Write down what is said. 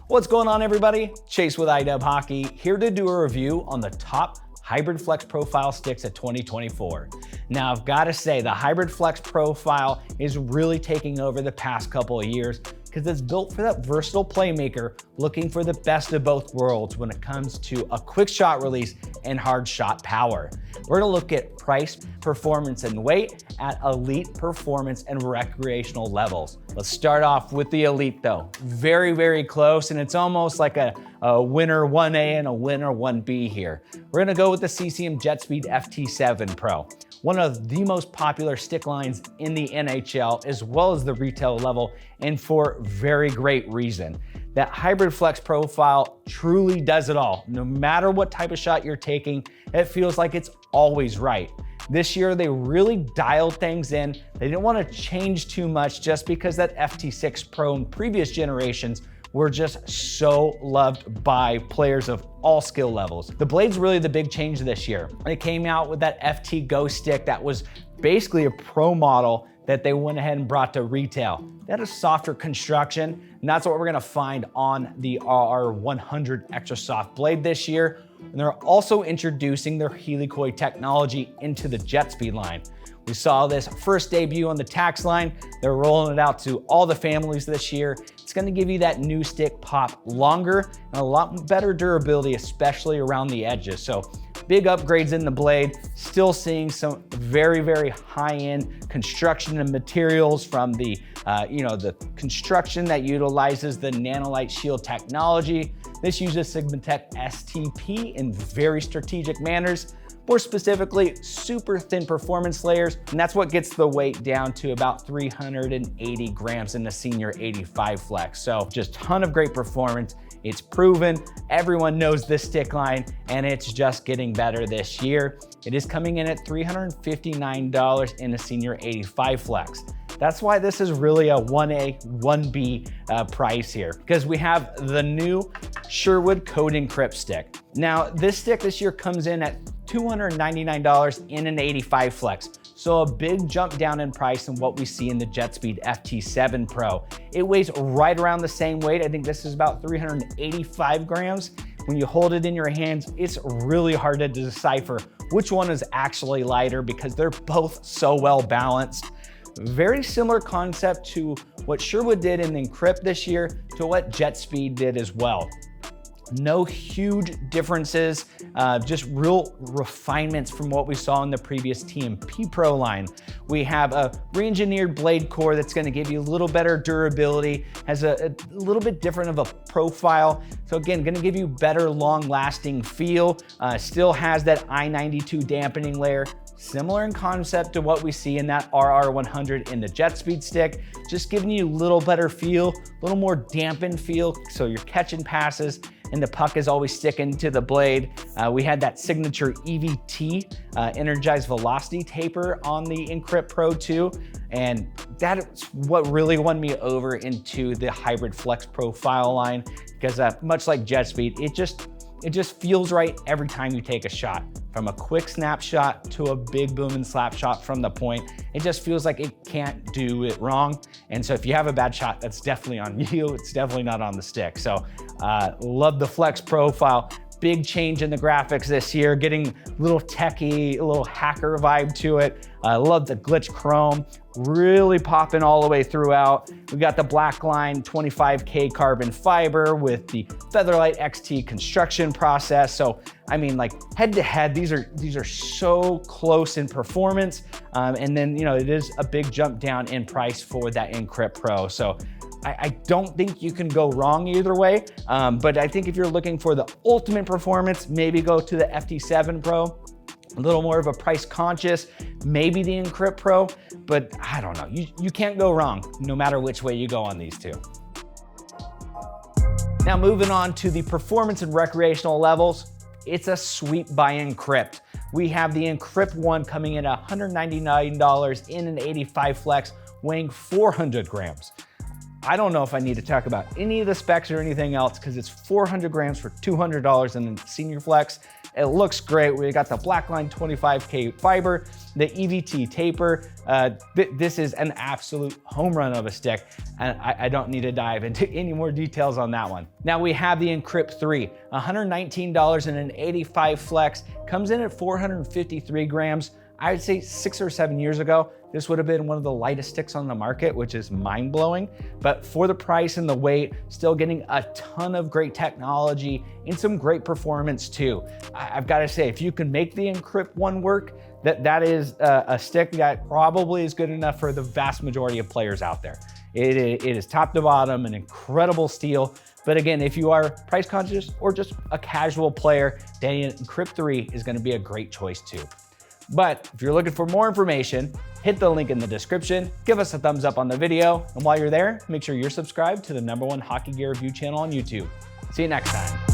What's going on, everybody? Chase with iDub Hockey, here to do a review on the top Hybrid Flex Profile sticks of 2024. Now, I've got to say, the Hybrid Flex Profile is really taking over the past couple of years because it's built for that versatile playmaker looking for the best of both worlds when it comes to a quick shot release and hard shot power. We're gonna look at price, performance, and weight at elite performance and recreational levels. Let's start off with the elite though. Very, very close, and it's almost like a winner 1A and a winner 1B here. We're gonna go with the CCM JetSpeed FT7 Pro. One of the most popular stick lines in the NHL as well as the retail level, and for very great reason. That Hybrid Flex Profile truly does it all. No matter what type of shot you're taking, it feels like it's always right. This year, they really dialed things in. They didn't want to change too much just because that FT6 Pro in previous generations were just so loved by players of all skill levels. The blade's really the big change this year. They came out with that FT Go stick that was basically a pro model that they went ahead and brought to retail. That is softer construction, and that's what we're gonna find on the RR100 Extra Soft blade this year. And they're also introducing their helicoid technology into the JetSpeed line. We saw this first debut on the Tax line. They're rolling it out to all the families this year. It's gonna give you that new stick pop longer and a lot better durability, especially around the edges. So big upgrades in the blade, still seeing some very, very high-end construction and materials from the construction that utilizes the Nanolite Shield technology. This uses SigmaTech STP in very strategic manners. More specifically, super thin performance layers, and that's what gets the weight down to about 380 grams in the Senior 85 Flex. So just ton of great performance. It's proven, everyone knows this stick line, and it's just getting better this year. It is coming in at $359 in the Senior 85 Flex. That's why this is really a 1A, 1B price here, because we have the new Sherwood Coating Cryp stick. Now, this stick this year comes in at $299 in an 85 Flex. So a big jump down in price than what we see in the JetSpeed FT7 Pro. It weighs right around the same weight. I think this is about 385 grams. When you hold it in your hands, it's really hard to decipher which one is actually lighter because they're both so well balanced. Very similar concept to what Sherwood did in the Cryp this year to what JetSpeed did as well. No huge differences, just real refinements from what we saw in the previous TMP Pro line. We have a re-engineered blade core that's gonna give you a little better durability, has a little bit different of a profile. So again, gonna give you better long-lasting feel, still has that I-92 dampening layer, similar in concept to what we see in that RR100 in the JetSpeed stick, just giving you a little better feel, a little more dampened feel, so you're catching passes and the puck is always sticking to the blade. We had that signature EVT, energized velocity taper on the Cryp Pro 2, and that's what really won me over into the Hybrid Flex Profile line, because much like JetSpeed, it just feels right every time you take a shot. From a quick snapshot to a big boom and slap shot from the point, it just feels like it can't do it wrong. And so if you have a bad shot, that's definitely on you. It's definitely not on the stick. So love the Flex Profile. Big change in the graphics this year, getting a little techie, a little hacker vibe to it. I love the glitch chrome, really popping all the way throughout. We got the black line 25K carbon fiber with the Featherlight XT construction process. So, I mean, like head to head, these are so close in performance. And then, it is a big jump down in price for that Cryp Pro. So I don't think you can go wrong either way, but I think if you're looking for the ultimate performance, maybe go to the FT7 Pro. A little more of a price conscious, maybe the Cryp Pro, but I don't know. You can't go wrong no matter which way you go on these two. Now moving on to the performance and recreational levels, it's a sweep by Cryp. We have the Cryp 1 coming in at $199 in an 85 Flex, weighing 400 grams. I don't know if I need to talk about any of the specs or anything else because it's 400 grams for $200 in the Senior Flex. It looks great. We got the Blackline 25K fiber, the EVT taper. This is an absolute home run of a stick, and I don't need to dive into any more details on that one. Now we have the Cryp 3, $119 and an 85 flex, comes in at 453 grams. I'd say 6 or 7 years ago, this would have been one of the lightest sticks on the market, which is mind-blowing. But for the price and the weight, still getting a ton of great technology and some great performance too. I've got to say, if you can make the Cryp 1 work, that is a stick that probably is good enough for the vast majority of players out there. It is top to bottom, an incredible steel. But again, if you are price conscious or just a casual player, then Cryp 3 is going to be a great choice too. But if you're looking for more information, hit the link in the description, give us a thumbs up on the video, and while you're there, make sure you're subscribed to the #1 hockey gear review channel on YouTube. See you next time.